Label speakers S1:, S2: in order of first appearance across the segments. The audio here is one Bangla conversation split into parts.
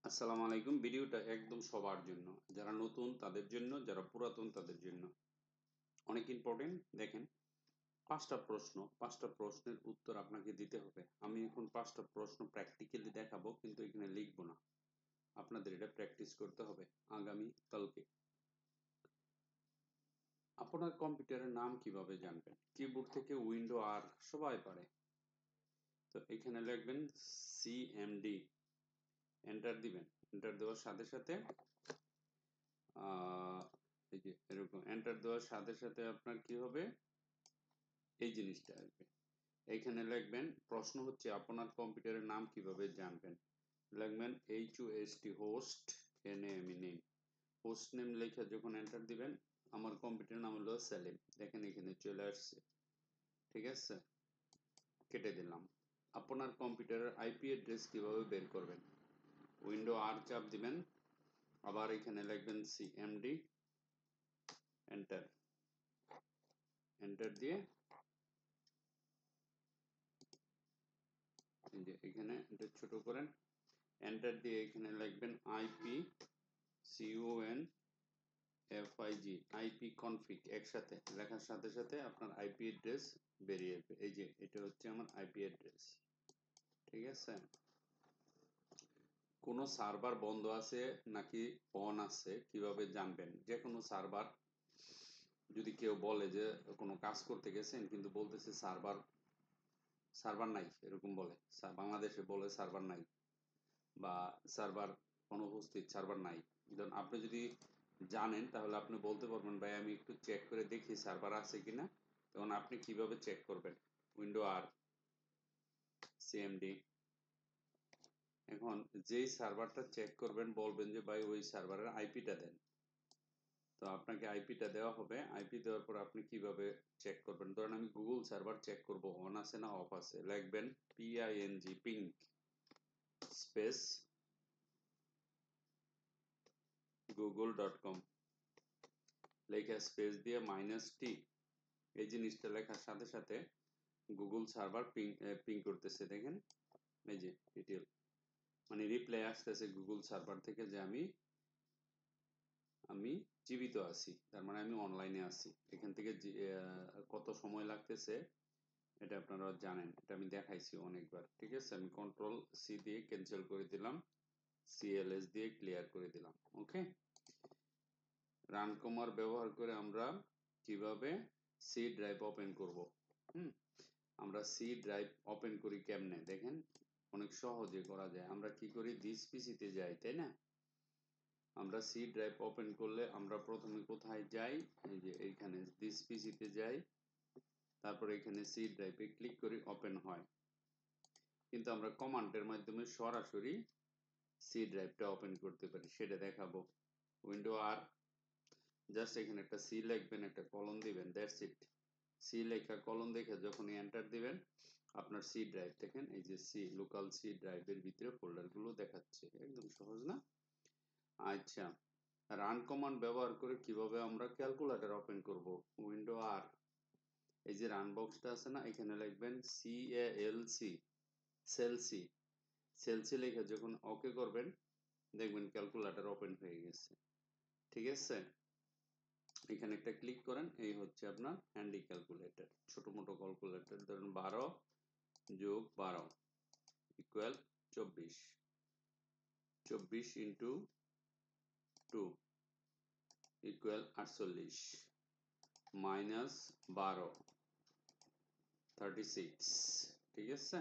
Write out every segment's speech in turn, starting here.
S1: আসসালামু আলাইকুম। ভিডিওটা একদম সবার জন্য, যারা নতুন তাদের জন্য, যারা পুরাতন তাদের জন্য অনেক ইম্পর্টেন্ট। দেখেন, পাঁচটা প্রশ্নের উত্তর আপনাকে দিতে হবে। আমি এখন পাঁচটা প্রশ্ন প্র্যাকটিক্যালি দেখাবো, কিন্তু এখানে লিখবো না। আপনাদের এটা প্র্যাকটিস করতে হবে আগামী কালকে। আপনার কম্পিউটারের নাম কিভাবে জানবেন? কিবোর্ড থেকে উইন্ডো আর সবাই পারে। তো এখানে লিখবেন সিএমডি, এন্টার দিবেন। এন্টার দেওয়ার সাথে সাথে এই যে এরকম এন্টার দেওয়ার সাথে সাথে আপনার কি হবে, এই জিনিসটা আসবে। এইখানে লিখবেন, প্রশ্ন হচ্ছে আপনার কম্পিউটারের নাম কিভাবে জানবেন। লিখবেন হোস্ট নেম। হোস্ট নেম লেখা যখন এন্টার দিবেন, আমার কম্পিউটারের নাম হলো সেলিম। দেখেন এখানে চলে আসছে, ঠিক আছে, কেটে দিলাম। আপনার কম্পিউটারের আইপি অ্যাড্রেস কিভাবে বের করবেন? উইন্ডো আর চাপ দিবেন, আবার এখানে লিখবেন সিএমডি, এন্টার। এন্টার দিয়ে এখানে এটা ছোট করেন, এন্টার দিয়ে এখানে লিখবেন আইপি CONFIG, আইপি কনফিগ। একসাথে লেখার সাথে সাথে আপনার আইপি অ্যাড্রেস বেরিয়ে আসবে। এই যে এটা হচ্ছে আমার আইপি অ্যাড্রেস, ঠিক আছে। কোনো সার্ভার বন্ধ আছে নাকি অন আছে কিভাবে জানবেন? যে কোনো সার্ভার, যদি কেউ বলে যে কোনো কাজ করতে গেছেন কিন্তু বলতেছে সার্ভার নাই, এরকম বলে, বাংলাদেশে বলে সার্ভার নাই বা সার্ভার অনুপস্থিত, সার্ভার নাই। ধরুন আপনি যদি জানেন তাহলে আপনি বলতে পারবেন, ভাই আমি একটু চেক করে দেখি সার্ভার আছে কিনা। তখন আপনি কিভাবে চেক করবেন? উইন্ডো আর সিএমডি। এখন যেই সার্ভারটা চেক করবেন বলবেন যে ভাই ওই সার্ভারের আইপিটা দেন। তো আপনাকে আইপিটা দেওয়া হবে। আইপি দেওয়ার পর আপনি কিভাবে চেক করবেন? ধরেন আমি গুগল সার্ভার চেক করব, অন আছে না অফ আছে। লিখবেন পিং স্পেস google.com, লেখা স্পেস দিয়ে -t। এই জিনিসটা লেখার সাথে সাথে গুগল সার্ভার পিং করতেছে। দেখেন এই যে ডিটেল, মানে রিপ্লাই আসতেছে গুগল সার্ভার থেকে যে আমি জীবিত আছি, তার মানে আমি অনলাইনে আছি। এখান থেকে কত সময় লাগতেছে এটা আপনারা জানেন, এটা আমি দেখাইছি অনেকবার, ঠিক আছে। আমি কন্ট্রোল সি দিয়ে ক্যান্সেল করে দিলাম, CLS দিয়ে ক্লিয়ার করে দিলাম। ওকে, রান কমান্ড ব্যবহার করে আমরা কিভাবে সি ড্রাইভ ওপেন করব? আমরা সি ড্রাইভ ওপেন করি কেমনে দেখেন, অনেক সহজে করা যায়। আমরা কি করি, দিস পিসিতে যাই, তাই না? আমরা সি ড্রাইভ ওপেন করলে আমরা প্রথমে কোথায় যাই? এই যে এইখানে দিস পিসিতে যাই, তারপর এখানে সি ড্রাইভে ক্লিক করি, ওপেন হয়। কিন্তু আমরা কমান্ডের মাধ্যমে সরাসরি সি ড্রাইভটা ওপেন করতে পারি, সেটা দেখাবো। উইন্ডো আর, জাস্ট এখানে একটা সি লিখবেন, একটা কলন দিবেন, দ্যাটস ইট। সি লেখা কলন দেখে যখনই এন্টার দিবেন, আপনার সি ড্রাইভ দেখেন, এই যে সি লোকাল সি ড্রাইভের ভিতরে ফোল্ডারগুলো দেখাচ্ছে। একদম সহজ না? আচ্ছা, রান কমান্ড ব্যবহার করে কিভাবে আমরা ক্যালকুলেটর ওপেন করব? উইন্ডো আর, এই যে রান বক্সটা আছে না, এখানে লিখবেন CALC, সেলসি। সেলসি লেখা যখন ওকে করবেন, দেখবেন ক্যালকুলেটর ওপেন হয়ে গেছে, ঠিক আছে। এখানে একটা ক্লিক করেন, এই হচ্ছে আপনার হ্যান্ডি ক্যালকুলেটর, ছোট মোটো ক্যালকুলেটর। ধরুন 12 যোগ 12 ইকুয়াল 24, 24 ইন্টু 2 ইকুয়াল 48, মাইনাস 12 36, ঠিক আছে।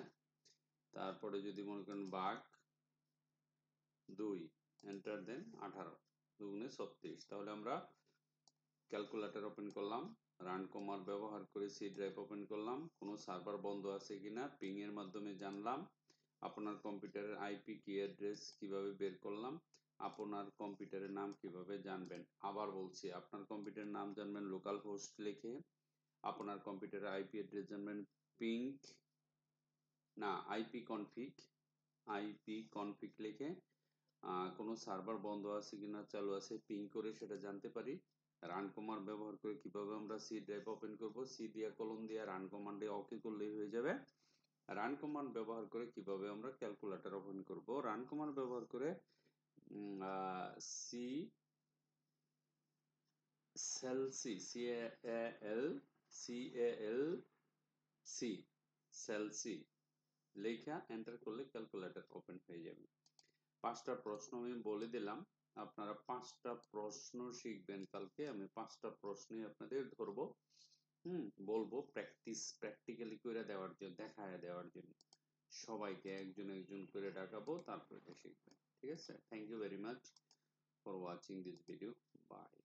S1: তারপরে যদি মনে করেন ভাগ 2, এন্টার দেন 18, 2 গুণে 36। তাহলে আমরা ক্যালকুলেটর ওপেন করলাম, রান কমান্ড ব্যবহার করে সি ড্রাইভ ওপেন করলাম, কোনো সার্ভার বন্ধ আছে কিনা পিং এর মাধ্যমে জানলাম, আপনার কম্পিউটারের আইপি কি অ্যাড্রেস কিভাবে বের করলাম, আপনার কম্পিউটারের নাম কিভাবে জানবেন। আবার বলছি, আপনার কম্পিউটারের নাম জানবেন লোকাল হোস্ট লিখে, আপনার কম্পিউটারের আইপি অ্যাড্রেস জানবেন পিং না আইপি কনফিগ লিখে, কোনো সার্ভার বন্ধ আছে কিনা চালু আছে পিং করে সেটা জানতে পারি। রান কমান্ড ব্যবহার করে কিভাবে আমরা সি ড্রাইভ ওপেন করব? সি দিয়ে কলম দিয়ে রান কমান্ডে ওকে করলেই হয়ে যাবে। রান কমান্ড ব্যবহার করে কিভাবে আমরা ক্যালকুলেটর ওপেন করব? রান কমান্ড ব্যবহার করে সি সেলসি, সি সেলসি লেখা এন্টার করলে ক্যালকুলেটর ওপেন হয়ে যাবে। 5টা প্রশ্ন আমি বলে দিলাম, আপনারা 5টা প্রশ্ন শিখবেন কালকে। আমি 5টা প্রশ্নই আপনাদের ধরবো, বলবো প্র্যাকটিক্যালি করে দেওয়ার জন্য, দেখায় দেওয়ার জন্য সবাইকে একজন একজন করে ডাকাবো, তারপর এটা শিখবেন। ঠিক আছে, thank you very much for watching this video, by.